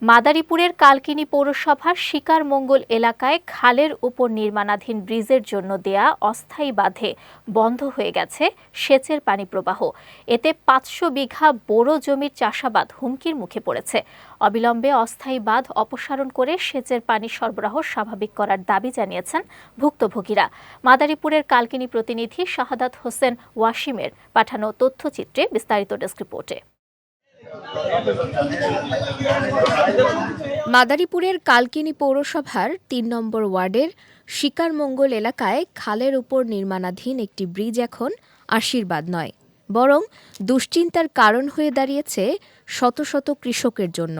মাদারীপুরের কালকিনি পৌরসভার শিকারমঙ্গল এলাকায় খালের উপর নির্মাণাধীন ব্রিজের জন্য দেয়া অস্থায়ী বাঁধে বন্ধ হয়ে গেছে সেচের পানি প্রবাহ। এতে ৫০০ বিঘা বোরো জমির চাষাবাদ হুমকির মুখে পড়েছে। অবিলম্বে অস্থায়ী বাঁধ অপসারণ করে সেচের পানি সরবরাহ স্বাভাবিক করার দাবি জানিয়েছেন ভুক্তভোগীরা। মাদারীপুরের কালকিনি প্রতিনিধি শাহাদাত হোসেন ওয়াসিমের পাঠানো তথ্যচিত্রে বিস্তারিত ডেস্ক রিপোর্টে। মাদারীপুরের কালকিনি পৌরসভার ৩ নম্বর ওয়ার্ডের শিকারমঙ্গল এলাকায় খালের উপর নির্মাণাধীন একটি ব্রিজ এখন আশীর্বাদ নয়, বরং দুশ্চিন্তার কারণ হয়ে দাঁড়িয়েছে শত শত কৃষকের জন্য।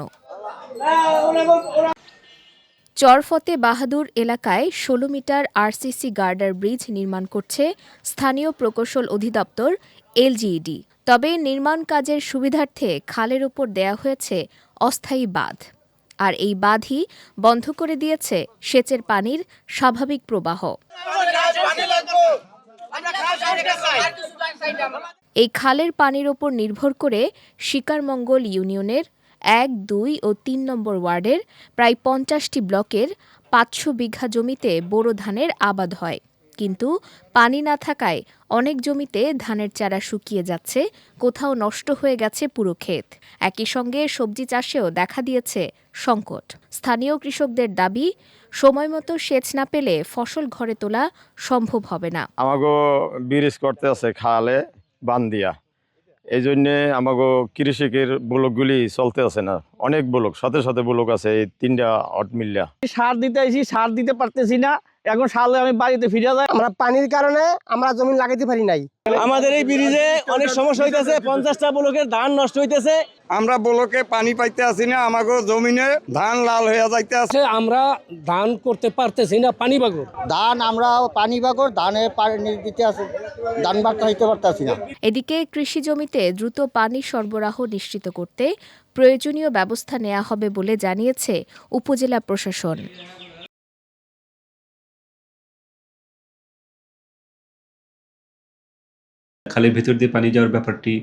চরফতে বাহাদুর এলাকায় ১৬ মিটার আরসিসি গার্ডার ব্রিজ নির্মাণ করছে স্থানীয় প্রকৌশল অধিদপ্তর এলজিইডি। তবে নির্মাণ কাজের সুবিধার্থে খালের উপর দেয়া হয়েছে অস্থায়ী বাঁধ, আর এই বাঁধই বন্ধ করে দিয়েছে সেচের পানির স্বাভাবিক প্রবাহ। এই খালের পানির ওপর নির্ভর করে শিকারমঙ্গল ইউনিয়নের ১, ২ ও ৩ নম্বর ওয়ার্ডের প্রায় ৫০টি ব্লকের ৫০০ বিঘা জমিতে বোরো ধানের আবাদ হয়। কিন্তু পানি না থাকায় অনেক জমিতে ধানের চারা শুকিয়ে যাচ্ছে, কোথাও নষ্ট হয়ে গেছে পুরো ক্ষেত। একই সঙ্গে সবজি চাষেও দেখা দিয়েছে সংকট। স্থানীয় কৃষকদের দাবি, সময়মতো সেচ না পেলে ফসল ঘরে তোলা সম্ভব হবে না। আমাগো ব্রিজ করতে আছে খালে বান দিয়া, এই জন্যে আমাগো কৃষকের ব্লকগুলি চলতে আছে না। অনেক ব্লক, সাথে সাথে ব্লক আছে, এই ৩টা অট মিল্লা। সার দিতে আইছি, সার দিতে পারতেছি না। এখন সারলে আমি বাড়িতে ফিরে যাই। আমরা পানির কারণে আমরা জমি লাগাইতে পারি নাই। আমাদের এই ব্রিজে অনেক সমস্যা হইতেছে, ৫০টা ব্লকের ধান নষ্ট হইতেছে। আমরা ব্লকে পানি পাইতে আসি না, আমাকে জমিনে ধান লাল হয়ে যাইতে আছে। আমরা ধান করতে পারতেছি না, পানি বাগর ধান আমরা পানি বাগর ধানের পানি দিতে আছে, ধান বাড়তে হইতে পারতেছি না। এদিকে কৃষি জমিতে দ্রুত পানি সরবরাহ নিশ্চিত করতে প্রয়োজনীয় ব্যবস্থা নেওয়া হবে বলে জানিয়েছে উপজেলা প্রশাসন। খালের ভেতর দিয়ে পানি যাওয়ার ব্যাপারটি,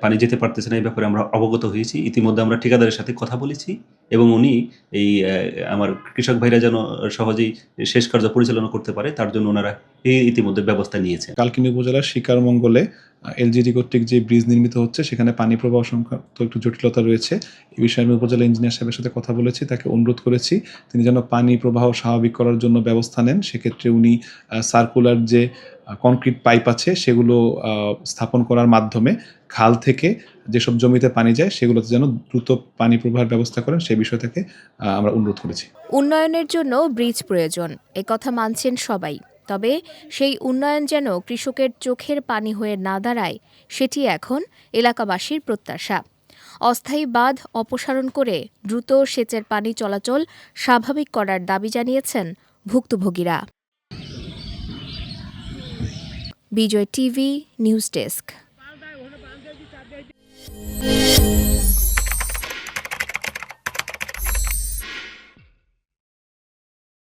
পানি যেতে পারতেছে না, এই ব্যাপারে আমরা অবগত হয়েছি। ইতিমধ্যে আমরা ঠিকাদারের সাথে কথা বলেছি এবং উনি এই আমার কৃষক ভাইরা যেন সহজেই শেষ কার্য পরিচালনা করতে পারে, তার জন্য ওনারা ইতিমধ্যে ব্যবস্থা নিয়েছে। কালকিনি উপজেলার শিকারমঙ্গলে এলজিডি কর্তৃক যে ব্রিজ নির্মিত হচ্ছে, সেখানে পানি প্রবাহ সংক্রান্ত একটু জটিলতা রয়েছে। এই বিষয়ে আমি উপজেলা ইঞ্জিনিয়ার সাহেবের সাথে কথা বলেছি, তাকে অনুরোধ করেছি তিনি যেন পানি প্রবাহ স্বাভাবিক করার জন্য ব্যবস্থা নেন। সেক্ষেত্রে উনি সার্কুলার যে কনক্রিট পাইপ আছে সেগুলো স্থাপন করার মাধ্যমে খাল থেকে যেসব জমিতে পানি যায় সেগুলোতে যেন দ্রুত পানি প্রবাহের ব্যবস্থা করেন, সেই বিষয় থেকে আমরা অনুরোধ করেছি। উন্নয়নের জন্য ব্রিজ প্রয়োজন, একথা মানছেন সবাই। তবে সেই উন্নয়ন যেন কৃষকের চোখের পানি হয়ে না দাঁড়ায়, সেটি এখন এলাকাবাসীর প্রত্যাশা। অস্থায়ী বাঁধ অপসারণ করে দ্রুত সেচের পানি চলাচল স্বাভাবিক করার দাবি জানিয়েছেন ভুক্তভোগীরা। বিজয় টিভি নিউজ ডেস্ক।